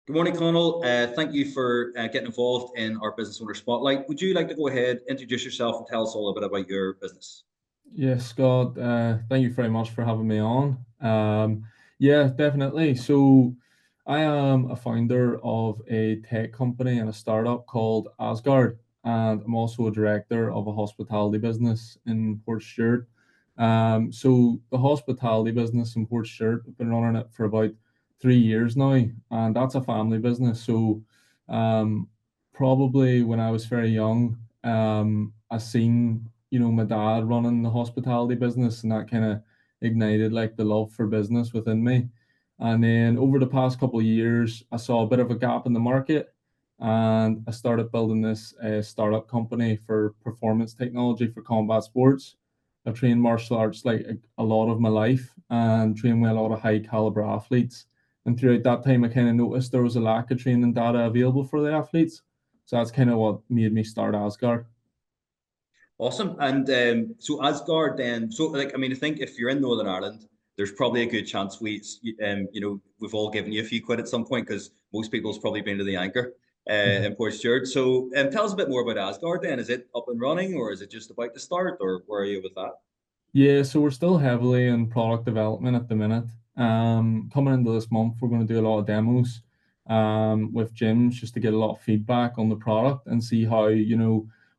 Good morning, Conall. Thank you for getting involved in our business owner spotlight. Would you like to go ahead, introduce yourself, and tell us all a bit about your business? Yes, Scott, thank you very much for having me on. Yeah, definitely. So, I am a founder of a tech company and a startup called Asgard, and I'm also a director of a hospitality business in Port Stewart. So, the hospitality business in Port Stewart, I've been running it for about 3 years now, and that's a family business. So, um, probably when I was very young, I seen my dad running the hospitality business, and that kind of ignited like the love for business within me. And then over the past couple of years, I saw a bit of a gap in the market, and I started building this startup company for performance technology for combat sports. I've trained martial arts like a lot of my life and trained with a lot of high caliber athletes. And throughout that time, I kind of noticed there was a lack of training data available for the athletes. So that's kind of what made me start Asgard. Awesome. And so Asgard, then, so like, I mean, I think if you're in Northern Ireland, there's probably a good chance we've all given you a few quid at some point because most people's probably been to the Anchor in Port Stewart. So tell us a bit more about Asgard. Then, is it up and running, or is it just about to start, or where are you with that? Yeah, so we're still heavily in product development at the minute. Coming into this month, we're going to do a lot of demos with gyms just to get a lot of feedback on the product and see how,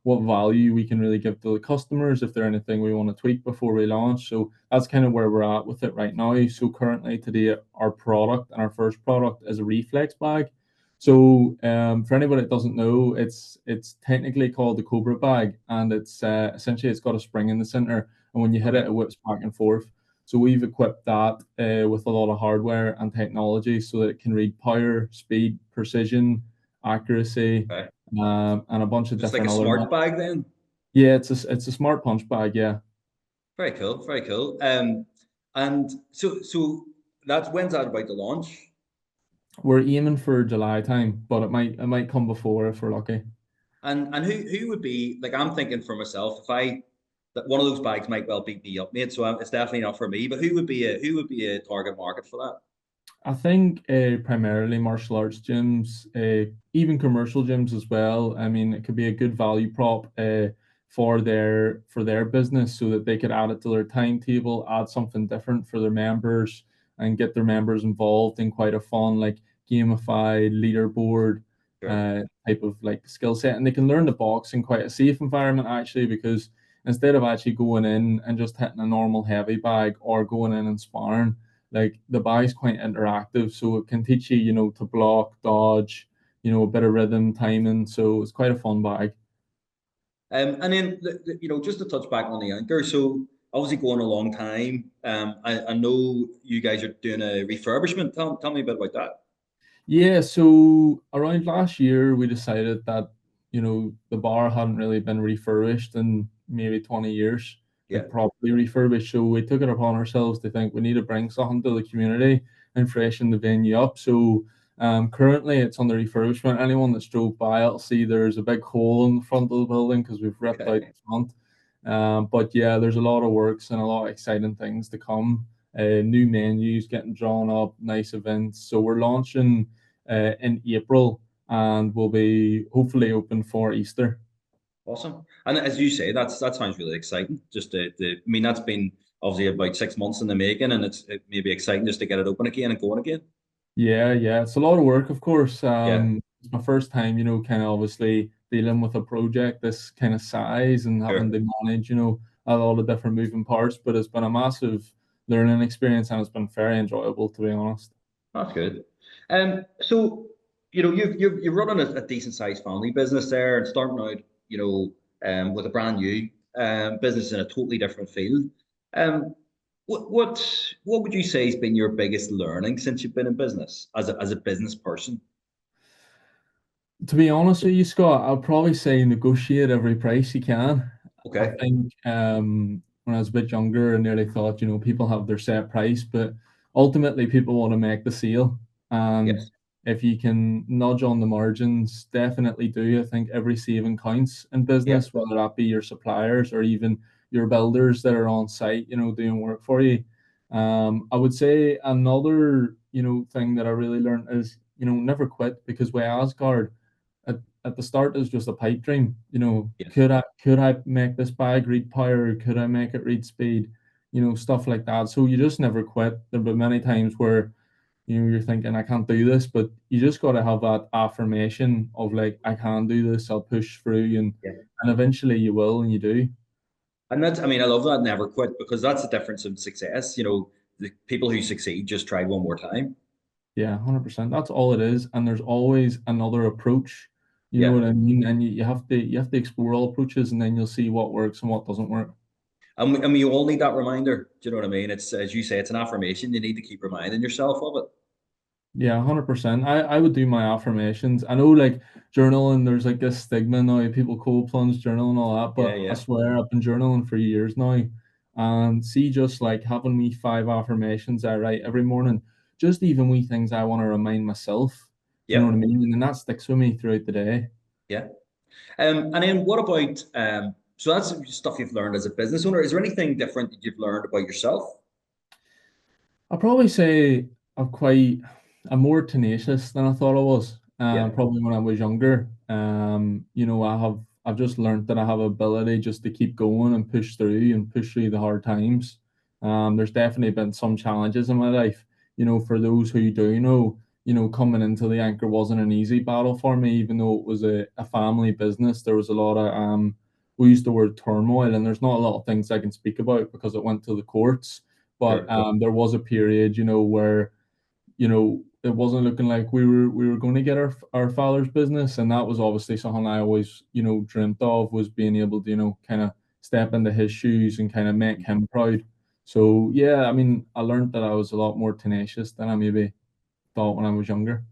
what value we can really give to the customers, if there's anything we want to tweak before we launch. So that's kind of where we're at with it right now. So currently today, our product and our first product is a reflex bag. So for anybody that doesn't know, it's technically called the Cobra bag, and it's essentially it's got a spring in the center, and when you hit it, Okay. it whips back and forth. So we've equipped that with a lot of hardware and technology so that it can read power, speed, precision, accuracy, Okay. and a bunch of Just like a different other. smart bag, then. Yeah, it's a smart punch bag. Yeah, Very cool. Very cool. And so that's when's that about to launch? we're aiming for July time, but it might come before if we're lucky. And who would be like I'm thinking for myself if I that one of those bags might well beat me up, mate. So it's definitely not for me. But who would be a target market for that? I think primarily martial arts gyms, even commercial gyms as well. I mean, it could be a good value prop for their business, so that they could add it to their timetable, add something different for their members, and get their members involved in quite a fun, like gamified leaderboard Sure. type of like skill set, and they can learn the box in quite a safe environment actually, because instead of actually going in and just hitting a normal heavy bag or going in and sparring, like the bag's quite interactive, so it can teach you, to block, dodge, a bit of rhythm, timing. So it's quite a fun bag. And then just to touch back on the anchor. So obviously going a long time. I know you guys are doing a refurbishment. Tell me a bit about that. Yeah, so around last year, we decided that, the bar hadn't really been refurbished in maybe 20 years, Yeah. like properly refurbished. So we took it upon ourselves to think we need to bring something to the community and freshen the venue up. So currently it's under refurbishment. Anyone that's drove by it'll see there's a big hole in the front of the building because we've ripped out Okay. the front. But yeah, there's a lot of works and a lot of exciting things to come. New menus getting drawn up, nice events. So we're launching in April, and will be hopefully open for Easter. Awesome. And as you say, that sounds really exciting. Just I mean, that's been obviously about 6 months in the making, and it may be exciting just to get it open again and going again. Yeah, yeah, it's a lot of work, of course. Yeah, It's my first time, kind of obviously dealing with a project this kind of size and having sure. to manage, a lot of different moving parts. But it's been a massive learning experience, and it's been very enjoyable, to be honest. That's good. So you're running a decent sized family business there and starting out, with a brand new business in a totally different field. Um, what would you say has been your biggest learning since you've been in business as a business person? To be honest with you, Scott, I'll probably say negotiate every price you can. I Okay. think when I was a bit younger, I nearly thought, people have their set price, but ultimately people want to make the sale. And Yes. if you can nudge on the margins, definitely do. I think every saving counts in Yeah. business, whether that be your suppliers or even your builders that are on site, doing work for you. I would say another, thing that I really learned is never quit, because with Asgard, at the start is just a pipe dream. Yes. Could I make this bag read power? Could I make it read speed? Stuff like that. So you just never quit. There've been many times where you're thinking, I can't do this, but you just got to have that affirmation of like, I can do this. I'll push through, and eventually you will, and you do. And that's, I mean, I love that never quit because that's the difference in success. The people who succeed just try one more time. Yeah, 100%. That's all it is. And there's always another approach. You know Yeah. what I mean? And you have to explore all approaches, and then you'll see what works and what doesn't work. And we all need that reminder. Do you know what I mean? It's, as you say, it's an affirmation. You need to keep reminding yourself of it. Yeah, 100%. I would do my affirmations. I know, like, journaling, there's like this stigma now, people cold plunge journal and all that, Yeah, but I yeah, swear I've been journaling for years now. And see, just like having me 5 affirmations I write every morning, just even wee things I want to remind myself. Do you know what yeah, I mean? And then that sticks with me throughout the day. yeah. And then what about so that's stuff you've learned as a business owner. Is there anything different that you've learned about yourself? I'll probably say I'm more tenacious than I thought I was. Yeah, Probably when I was younger. I've just learned that I have ability just to keep going and push through the hard times. There's definitely been some challenges in my life. For those who do know, coming into the anchor wasn't an easy battle for me, even though it was a family business. There was a lot of we used the word turmoil, and there's not a lot of things I can speak about because it went to the courts. But sure. there was a period, where it wasn't looking like we were going to get our father's business, and that was obviously something I always dreamt of, was being able to kind of step into his shoes and kind of make him proud. So yeah, I mean, I learned that I was a lot more tenacious than I maybe thought when I was younger.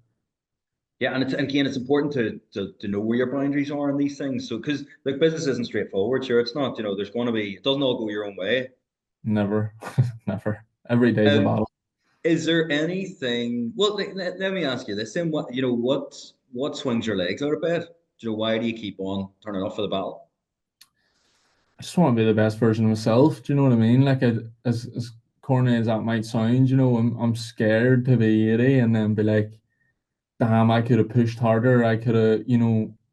Yeah, and it's again, it's important to know where your boundaries are in these things. So, because like business isn't straightforward, sure, it's not. There's going to be, it doesn't all go your own way. Never, never. Every day's a Um, battle. is there anything? Well, let me ask you this: then, what swings your legs out of bed? Why do you keep on turning off for the battle? I just want to be the best version of myself. Do you know what I mean? Like, as corny as that might sound, I'm scared to be 80 and then be like, damn, I could have pushed harder. I could have,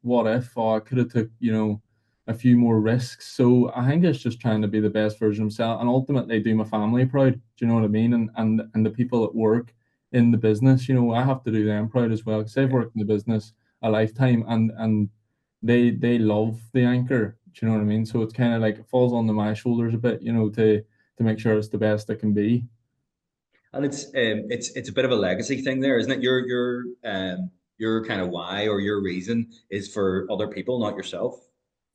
what if? Or I could have took, a few more risks. So I think it's just trying to be the best version of himself and ultimately do my family proud. Do you know what I mean? And the people that work in the business, I have to do them proud as well, because they've Yeah. worked in the business a lifetime, and they love the anchor. Do you know what I mean? So it's kind of like it falls onto my shoulders a bit, to make sure it's the best it can be. And it's a bit of a legacy thing there, isn't it? Your kind of why or your reason is for other people, not yourself.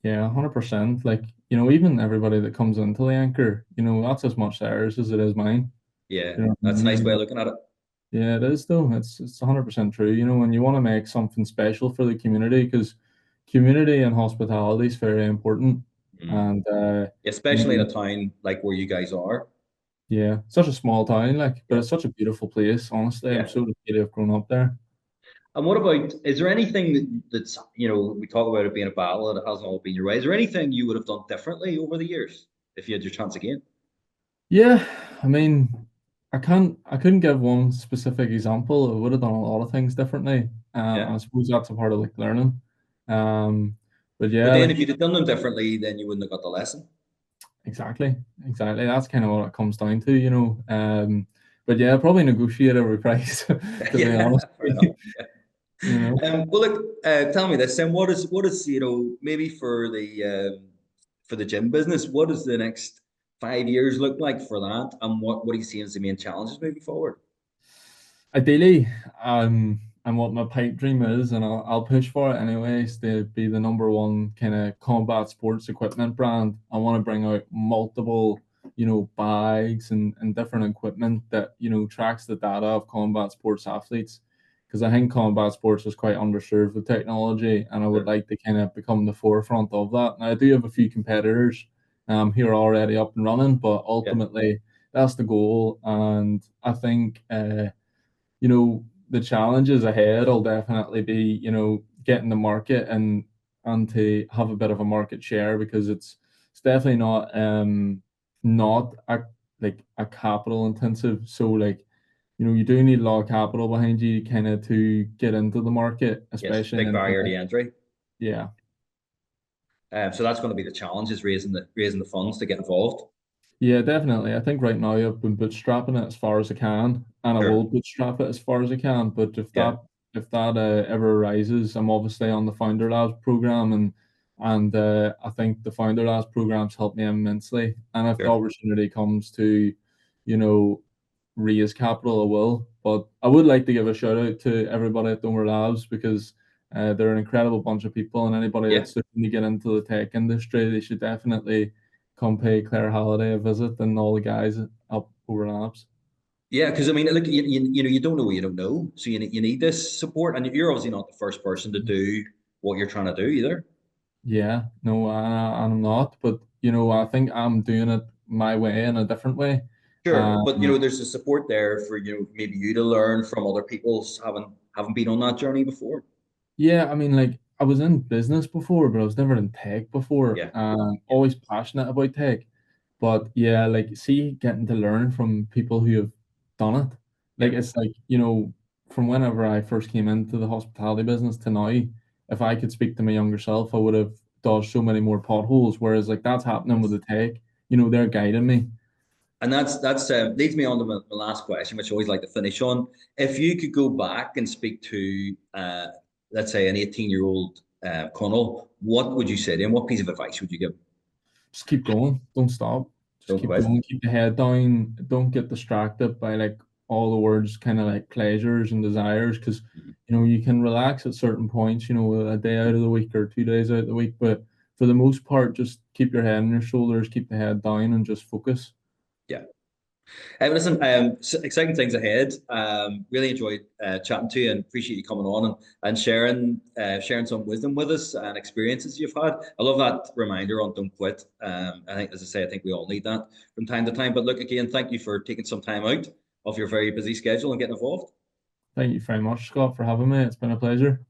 Yeah, 100%. Like, even everybody that comes into the anchor, that's as much theirs as it is mine. Yeah, You know what I that's a mean? nice way of looking at it. Yeah, it is though. It's 100% true. And you want to make something special for the community, because community and hospitality is very important. Mm. And you Especially in know, a town like where you guys are. yeah, such a small town, like, but Yeah, it's such a beautiful place. Honestly, I'm yeah. so lucky to have grown up there. And what about, is there anything that's, we talk about it being a battle and it hasn't all been your way. Is there anything you would have done differently over the years if you had your chance again? Yeah, I mean, I couldn't give one specific example. I would have done a lot of things differently. Yeah. I suppose that's a part of like learning. Um, but But yeah, then like, if you'd have done them differently, then you wouldn't have got the lesson. exactly. That's kind of what it comes down to. But yeah, probably negotiate every price, to be Yeah, honest. fair enough. You know. Well, look, tell me this, then. What is maybe for the gym business? What does the next 5 years look like for that, and what do you see as the main challenges moving forward? Ideally, and what my pipe dream is, and I'll push for it anyways, to be the number one kind of combat sports equipment brand. I want to bring out multiple, bags and different equipment that, tracks the data of combat sports athletes. Because I think combat sports is quite underserved with technology, and I would Sure. like to kind of become the forefront of that. Now, I do have a few competitors who are already up and running, but Yeah. ultimately that's the goal. And I think the challenges ahead will definitely be, getting the market and to have a bit of a market share, because it's definitely not a capital intensive. So like you do need a lot of capital behind you kind of to get into the market, Yes, especially big into barrier to like, entry. yeah. So that's going to be the challenge is raising the funds to get involved. Yeah, definitely. I think right now I've been bootstrapping it as far as I can, and I will Sure. bootstrap it as far as I can. But Yeah. if that ever arises, I'm obviously on the Founder Labs program, and I think the Founder Labs programs helped me immensely. And if the Sure. opportunity comes to, you know, raise capital, I will. But I would like to give a shout out to everybody at Domer Labs because they're an incredible bunch of people, and anybody Yeah. that's looking to get into the tech industry, they should definitely come pay Claire Halliday a visit and all the guys up over Labs. Yeah, because I mean, look, you don't know what you don't know, so you need this support, and you're obviously not the first person to do what you're trying to do either. Yeah, no, I'm not, but I think I'm doing it my way in a different way. Sure, but Um, there's a support there for maybe you to learn from other people's haven't been on that journey before. Yeah, I mean, like I was in business before, but I was never in tech before, Yeah, and yeah, always passionate about tech. But yeah, like see, getting to learn from people who have done it, yeah. like it's like from whenever I first came into the hospitality business to now, if I could speak to my younger self, I would have dodged so many more potholes. Whereas like that's happening with the tech, they're guiding me. And that's leads me on to my last question, which I always like to finish on. If you could go back and speak to, let's say, an 18-year-old Conall, what would you say to him? What piece of advice would you give him? Just keep going. Don't stop. Just Don't keep quit. going. Keep the head down. Don't get distracted by like all the words, kind of like pleasures and desires, because Mhm. you can relax at certain points. A day out of the week or 2 days out of the week, but for the most part, just keep your head on your shoulders, keep the head down, and just focus. Yeah. Listen, exciting things ahead. Really enjoyed chatting to you and appreciate you coming on and sharing some wisdom with us and experiences you've had. I love that reminder on don't quit. I think, as I say, I think we all need that from time to time. But look, again, thank you for taking some time out of your very busy schedule and getting involved. Thank you very much, Scott, for having me. It's been a pleasure.